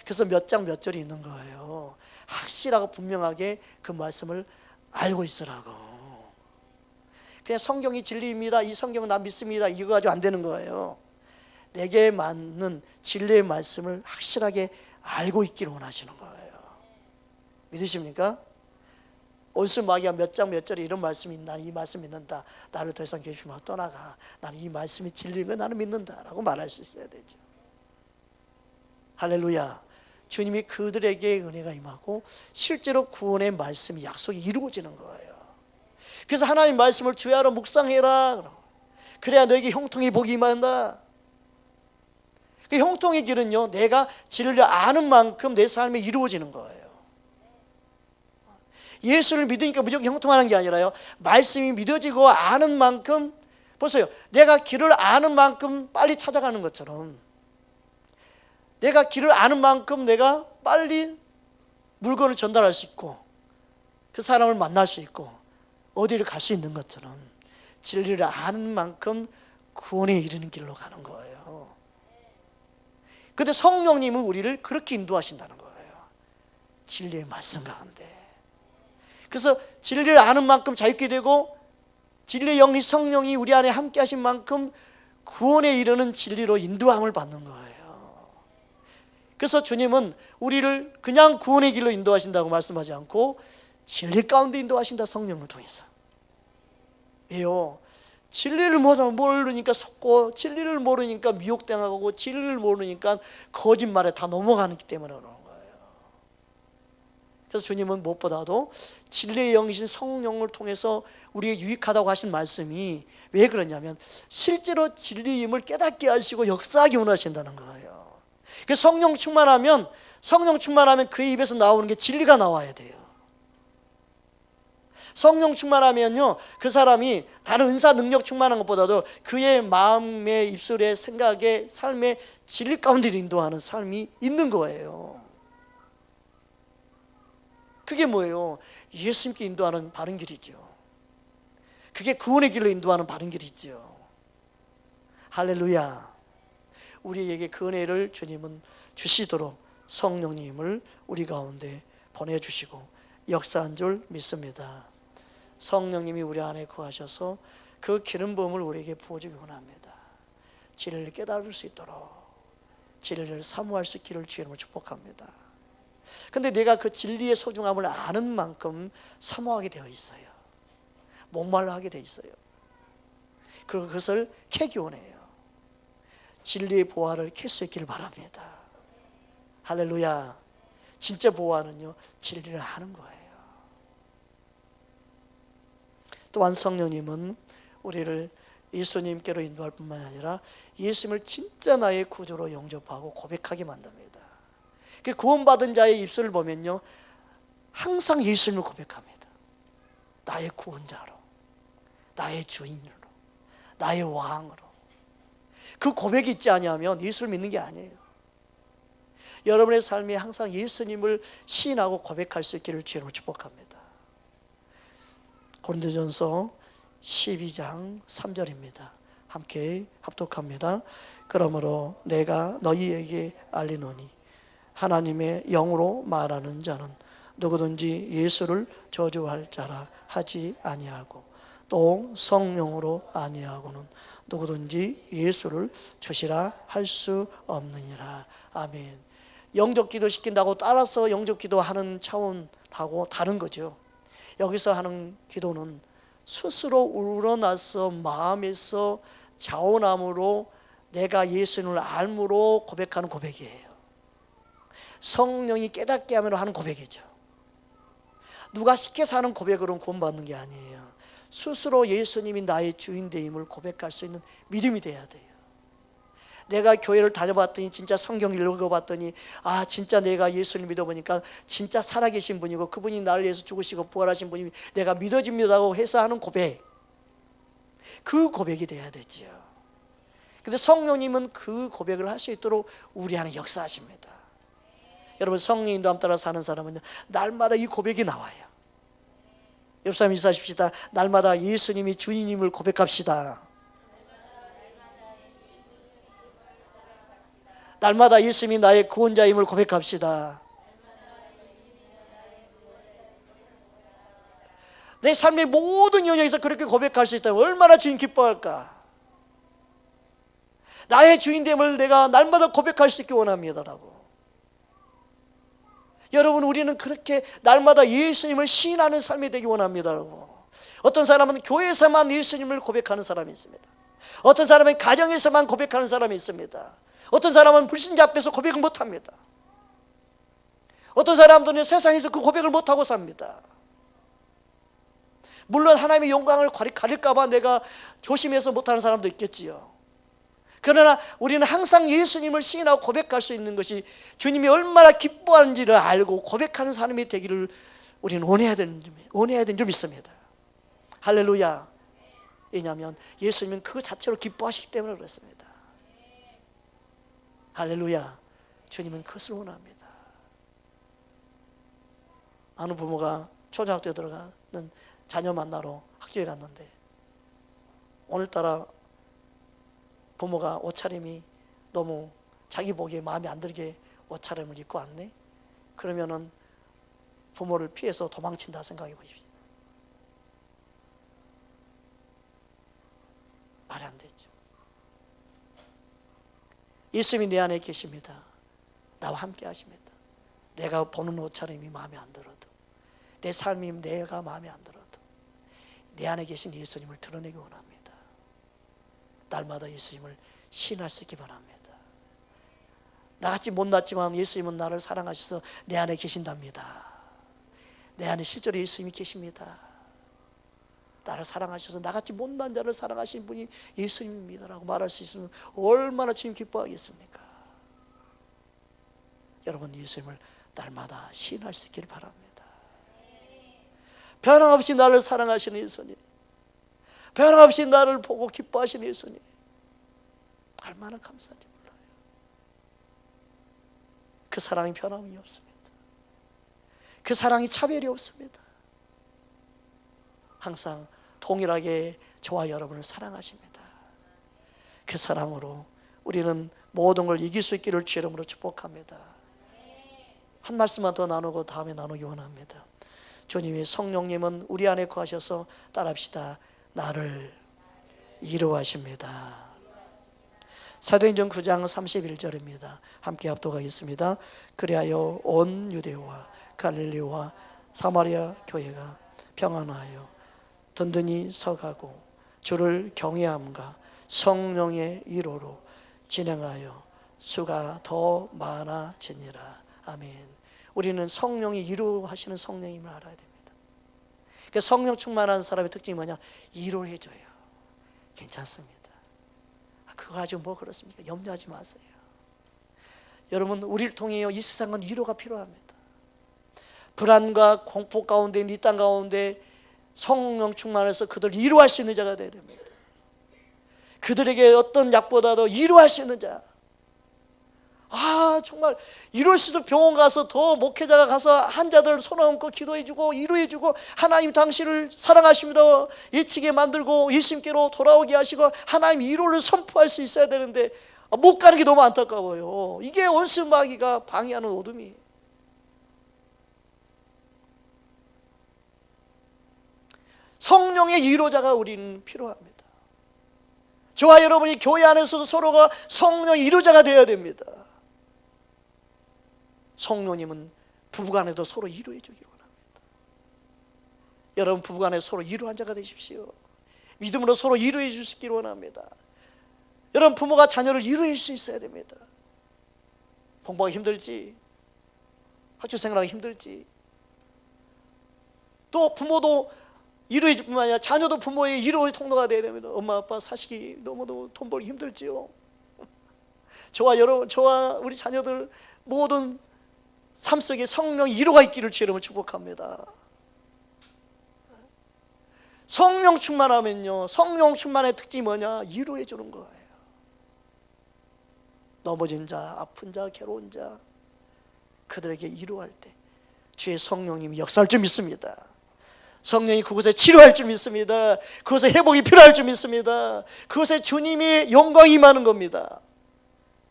그래서 몇 장 몇 절이 있는 거예요. 확실하고 분명하게 그 말씀을 알고 있으라고. 그냥 성경이 진리입니다, 이 성경은 나 믿습니다, 이거 가지고 안 되는 거예요. 내게 맞는 진리의 말씀을 확실하게 알고 있기를 원하시는 거예요. 믿으십니까? 온수 마귀가 몇 장 몇 절에 이런 말씀이, 나는 이 말씀 믿는다, 나를 더 이상 괴롭히지 말고 떠나가, 나는 이 말씀이 진리인 거 나는 믿는다 라고 말할 수 있어야 되죠. 할렐루야. 주님이 그들에게 은혜가 임하고 실제로 구원의 말씀이, 약속이 이루어지는 거예요. 그래서 하나님 말씀을 주야로 묵상해라. 그래야 너에게 형통의 복이 임한다. 그 형통의 길은요, 내가 진리를 아는 만큼 내 삶에 이루어지는 거예요. 예수를 믿으니까 무조건 형통하는 게 아니라요, 말씀이 믿어지고 아는 만큼, 보세요, 내가 길을 아는 만큼 빨리 찾아가는 것처럼, 내가 길을 아는 만큼 내가 빨리 물건을 전달할 수 있고 그 사람을 만날 수 있고 어디를 갈 수 있는 것처럼 진리를 아는 만큼 구원에 이르는 길로 가는 거예요. 그런데 성령님은 우리를 그렇게 인도하신다는 거예요. 진리의 말씀 가운데. 그래서 진리를 아는 만큼 자유케 되고 진리의 영이 성령이 우리 안에 함께 하신 만큼 구원에 이르는 진리로 인도함을 받는 거예요. 그래서 주님은 우리를 그냥 구원의 길로 인도하신다고 말씀하지 않고 진리 가운데 인도하신다, 성령을 통해서. 왜요? 진리를 모르니까 속고, 진리를 모르니까 미혹당하고, 진리를 모르니까 거짓말에 다 넘어가기 때문에 그러는 거예요. 그래서 주님은 무엇보다도 진리의 영이신 성령을 통해서 우리에게 유익하다고 하신 말씀이 왜 그러냐면 실제로 진리임을 깨닫게 하시고 역사하게 원하신다는 거예요. 그래서 성령 충만하면 그의 입에서 나오는 게 진리가 나와야 돼요. 성령 충만하면요, 그 사람이 다른 은사 능력 충만한 것보다도 그의 마음에, 입술에, 생각에, 삶에 진리 가운데 인도하는 삶이 있는 거예요. 그게 뭐예요? 예수님께 인도하는 바른 길이죠. 그게 구원의 길로 인도하는 바른 길이죠. 할렐루야. 우리에게 그 은혜를 주님은 주시도록 성령님을 우리 가운데 보내주시고 역사한 줄 믿습니다. 성령님이 우리 안에 거하셔서 그 기름 부음을 우리에게 부어주기 원합니다. 진리를 깨달을 수 있도록 진리를 사모할 수 있기를 주님으로 축복합니다. 근데 내가 그 진리의 소중함을 아는 만큼 사모하게 되어 있어요. 목말라 하게 되어 있어요. 그리고 그것을 캐기 원해요. 진리의 보화를 캘 수 있기를 바랍니다. 할렐루야. 진짜 보화는요, 진리를 아는 거예요. 또한 성령님은 우리를 예수님께로 인도할 뿐만 아니라 예수님을 진짜 나의 구주로 영접하고 고백하게 만듭니다. 구원받은 자의 입술을 보면요, 항상 예수님을 고백합니다. 나의 구원자로, 나의 주인으로, 나의 왕으로. 그 고백이 있지 아니하면 예수를 믿는 게 아니에요. 여러분의 삶에 항상 예수님을 시인하고 고백할 수 있기를 주님으로 축복합니다. 고린도전서 12장 3절입니다. 함께 합독합니다. 그러므로 내가 너희에게 알리노니 하나님의 영으로 말하는 자는 누구든지 예수를 저주할 자라 하지 아니하고 또 성령으로 아니하고는 누구든지 예수를 주시라 할 수 없느니라. 아멘. 영접 기도 시킨다고 따라서 영접 기도하는 차원하고 다른 거죠. 여기서 하는 기도는 스스로 우러나서 마음에서 자원함으로 내가 예수님을 알므로 고백하는 고백이에요. 성령이 깨닫게 하면 하는 고백이죠. 누가 시켜서 하는 고백으로는 구원받는 게 아니에요. 스스로 예수님이 나의 주인됨을 고백할 수 있는 믿음이 돼야 돼요. 내가 교회를 다녀봤더니 진짜 성경 읽어봤더니 진짜 내가 예수를 믿어보니까 진짜 살아계신 분이고 그분이 나를 위해서 죽으시고 부활하신 분이 내가 믿어집니다고 해서 하는 고백, 그 고백이 돼야 되지요. 근데 성령님은 그 고백을 할 수 있도록 우리 안에 역사하십니다. 여러분, 성령 인도함 따라 사는 사람은 날마다 이 고백이 나와요. 옆 사람 인사하십시다. 날마다 예수님이 주인님을 고백합시다. 날마다 예수님이 나의 구원자임을 고백합시다. 내 삶의 모든 영역에서 그렇게 고백할 수 있다면 얼마나 주님 기뻐할까. 나의 주인됨을 내가 날마다 고백할 수 있게 원합니다라고. 여러분, 우리는 그렇게 날마다 예수님을 시인하는 삶이 되기 원합니다라고. 어떤 사람은 교회에서만 예수님을 고백하는 사람이 있습니다. 어떤 사람은 가정에서만 고백하는 사람이 있습니다. 어떤 사람은 불신자 앞에서 고백을 못합니다. 어떤 사람들은 세상에서 그 고백을 못하고 삽니다. 물론 하나님의 영광을 가릴까 봐 내가 조심해서 못하는 사람도 있겠지요. 그러나 우리는 항상 예수님을 시인하고 고백할 수 있는 것이 주님이 얼마나 기뻐하는지를 알고 고백하는 사람이 되기를 우리는 원해야 되는 줄 믿습니다. 할렐루야. 왜냐하면 예수님은 그 자체로 기뻐하시기 때문에 그렇습니다. 할렐루야. 주님은 그것을 원합니다. 어느 부모가 초등학교에 들어가는 자녀 만나러 학교에 갔는데 오늘따라 부모가 옷차림이 너무 자기 보기에 마음에 안 들게 옷차림을 입고 왔네. 그러면은 부모를 피해서 도망친다 생각해 보십시오. 말이 안 되죠. 예수님이 내 안에 계십니다. 나와 함께 하십니다. 내가 보는 옷차림이 마음에 안 들어도, 내 삶이 내가 마음에 안 들어도 내 안에 계신 예수님을 드러내기 원합니다. 날마다 예수님을 신할 수 있기 바랍니다. 나같이 못났지만 예수님은 나를 사랑하셔서 내 안에 계신답니다. 내 안에 실제로 예수님이 계십니다. 나를 사랑하셔서 나같이 못난 자를 사랑하신 분이 예수님입니다 라고 말할 수 있으면 얼마나 주님 기뻐하겠습니까? 여러분, 예수님을 날마다 신할 수 있기를 바랍니다. 변함없이 나를 사랑하시는 예수님, 변함없이 나를 보고 기뻐하시는 예수님, 얼마나 감사한지 몰라요. 그 사랑이 변함이 없습니다. 그 사랑이 차별이 없습니다. 항상 동일하게 저와 여러분을 사랑하십니다. 그 사랑으로 우리는 모든 걸 이길 수 있기를 주의 이름으로 축복합니다. 한 말씀만 더 나누고 다음에 나누기 원합니다. 주님이 성령님은 우리 안에 거하셔서 따라합시다. 나를 이루하십니다. 사도행전 9장 31절입니다. 함께 합독하겠습니다. 그리하여 온 유대와 갈릴리와 사마리아 교회가 평안하여 든든히 서가고 주를 경외함과 성령의 위로로 진행하여 수가 더 많아지니라. 아멘. 우리는 성령이 위로하시는 성령임을 알아야 됩니다. 그러니까 성령 충만한 사람의 특징이 뭐냐? 위로해줘요. 괜찮습니다. 그거 가지고 뭐 그렇습니까? 염려하지 마세요. 여러분, 우리를 통해 이 세상은 위로가 필요합니다. 불안과 공포 가운데, 이 땅 가운데 성령 충만해서 그들 위로할 수 있는 자가 되어야 됩니다. 그들에게 어떤 약보다도 위로할 수 있는 자. 정말 이럴 수도 병원 가서 더 목회자가 가서 환자들 손 얹고 기도해주고 위로해주고 하나님 당신을 사랑하십니다 예치게 만들고 예수님께로 돌아오게 하시고 하나님 위로를 선포할 수 있어야 되는데 못 가는 게 너무 안타까워요. 이게 원수 마귀가 방해하는 어둠이에요. 성령의 위로자가 우리는 필요합니다. 저와 여러분이 교회 안에서도 서로가 성령의 위로자가 되어야 됩니다. 성령님은 부부간에도 서로 위로해 주기를 원합니다. 여러분, 부부간에 서로 위로한 자가 되십시오. 믿음으로 서로 위로해 주시기를 원합니다. 여러분, 부모가 자녀를 위로해 줄 수 있어야 됩니다. 공부하기 힘들지, 학교 생활하기 힘들지, 또 부모도 위로해 줄 뿐만 아니라 자녀도 부모의 위로의 통로가 되어야 됩니다. 엄마 아빠 사시기 너무너무 돈 벌기 힘들지요. 저와 여러분, 저와 우리 자녀들 모든 삶 속에 성령 위로가 있기를 주의 이름으로 축복합니다. 성령 충만하면요, 성령 충만의 특징이 뭐냐? 위로해 주는 거예요. 넘어진 자, 아픈 자, 괴로운 자, 그들에게 위로할 때 주의 성령님이 역사할 줄 믿습니다. 성령이 그곳에 치료할 줄 믿습니다. 그곳에 회복이 필요할 줄 믿습니다. 그곳에 주님이 영광이 임하는 겁니다.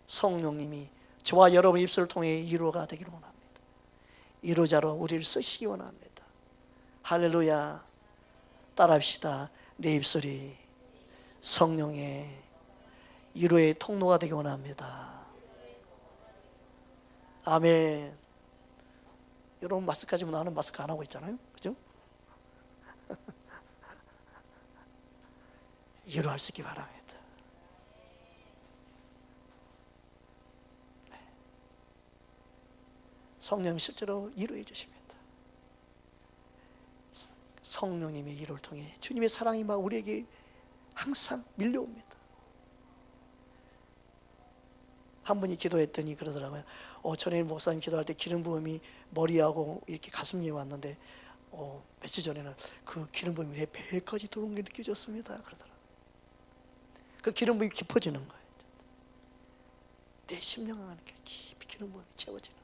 성령님이 저와 여러분 입술을 통해 위로가 되기를 원합니다. 위로자로 우리를 쓰시기 원합니다. 할렐루야. 따라합시다. 내 입술이 성령의 위로의 통로가 되기 원합니다. 아멘. 여러분, 마스크 하지만 나는 마스크 안 하고 있잖아요. 그죠? 위로할 수 있기 바랍니다. 네. 성령이 실제로 위로해 주십니다. 성령님의 위로를 통해 주님의 사랑이 막 우리에게 항상 밀려옵니다. 한 분이 기도했더니 그러더라고요. 전에 목사님 기도할 때 기름 부음이 머리하고 이렇게 가슴 위에 왔는데 며칠 전에는 그 기름 부음이 내 배까지 들어온 게 느껴졌습니다. 그러더라고요. 그 기름 부음이 깊어지는 거예요. 내 심령 안에 깊이 기름 부음이 채워지는.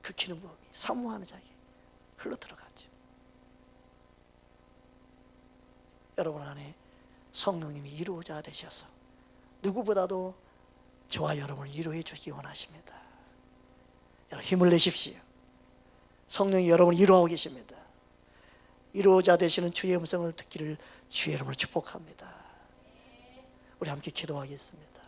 그 기름 부음이 사모하는 자에게 흘러 들어가죠. 여러분 안에 성령님이 이루어자 되셔서 누구보다도 저와 여러분을 위로해 주시기 원하십니다. 여러분 힘을 내십시오. 성령이 여러분을 위로하고 계십니다. 위로자 되시는 주의 음성을 듣기를 주의 이름으로 축복합니다. 우리 함께 기도하겠습니다.